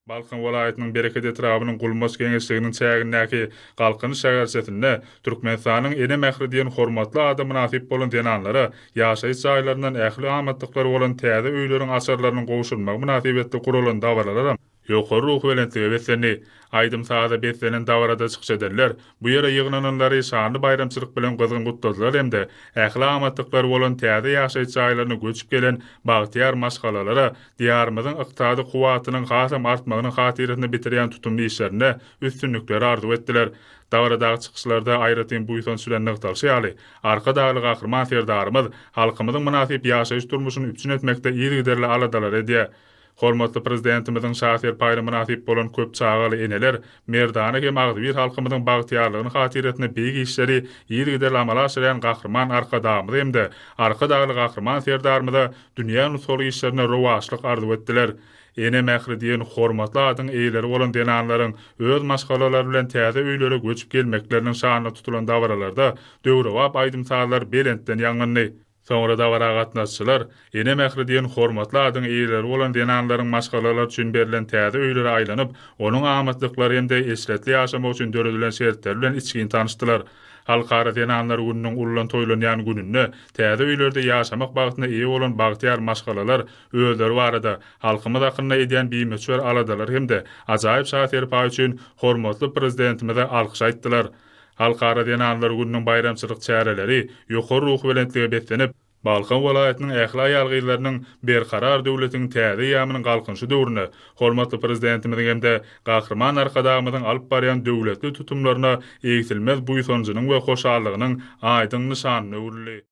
Balkan welaýatynyň Bereket etrabynyň Gulmaz Geňeşliginiň çägindäki galkyny şähersetinde Türkmenistanyň ene mähri diýen hormatly adamyna nasip bolan denanlara ýaşaýyş jaýlaryndan ähli amatlyklary bolan täze öýleriň açarlarynyň gowşulmagy münasibetli guralan dawralaram ýokary ruh belentligi beslenni. Aýdym saada beslenen dawarada çykşa derler. Bu ýere ýygnananlary şanly bayramçylyk bilen gyzgyn gutladylar hemde ähli amatlyklary bolan täze ýaşaýyş jaýlaryna göçüp gelen bagtyar maşgalalara diýarymyzyň ykdysady kuwatynyň hasam artmagynyň hatyryny bitirýän tutumly işlerine üstünlükleri arzuw etdiler. Dawaradagy çykyşlarda aýratyn buýsan süren nykdaly ýaly. Arka dagly gahryman serdarymyz halkymyzyň münasip ýaşaýyş durmuşyny üpçün etmekde ýygyderli aladalar edýär. Hormatly prezidentimiziň şahsy paýryna münasip bolan köp çağaly eneler merdany hem agdyr halkymyzyň bagtyarlygyny hatyryny beýik işleri ýygyderli amala aşyran gahryman arkadamyz hemde arka dagly gahryman serdarymyza dünýäniň sol işlerine rowaşlyk arzuw etdiler. Ene mähri diýen hormatly adyň eýleri bolan denanlaryň öz maşgalalary bilen täze öýlere göçüp gelmekleriniň şanyna tutulan dawralarda döwrewap aýdymsallar belentden ýaňyndy. Soňra dawara gatnaşçylar ene mähri diýen hormatly adyň eýleri bolan denanlaryň maşgalalar üçin berilen täze öýlere aýlanyp, onuň amatlyklary hem-de esletli ýaşamak üçin döredilen şertler bilen içgin tanışdylar. Halkara denanlar gününiň ullan toýlanýan gününde täze öýlerde ýaşamak bagtyna eýe bolan bagtyar maşgalalar özleri barada halkymyz hakyna edýän biýmeçwer aladalar hem-de ajaýyp şaher paý üçin hormatly prezidentimize alkyş aýtdylar. Halkara denanlar gününiň bayramçylyk çäreleri ýokary ruh belentligi beslenip, Balkan welaýatynyň ähli ýalgylarynyň berkarar döwletiň täze ýamynyň galkynşy döwrüne, hormatly prezidentimiziň hem-de gahryman arkadamyzyň alyp barýan döwletli tutumlaryna eýitilmez buýsanjynyň we hoşallygynyň aýdyň nyşanyny urildi.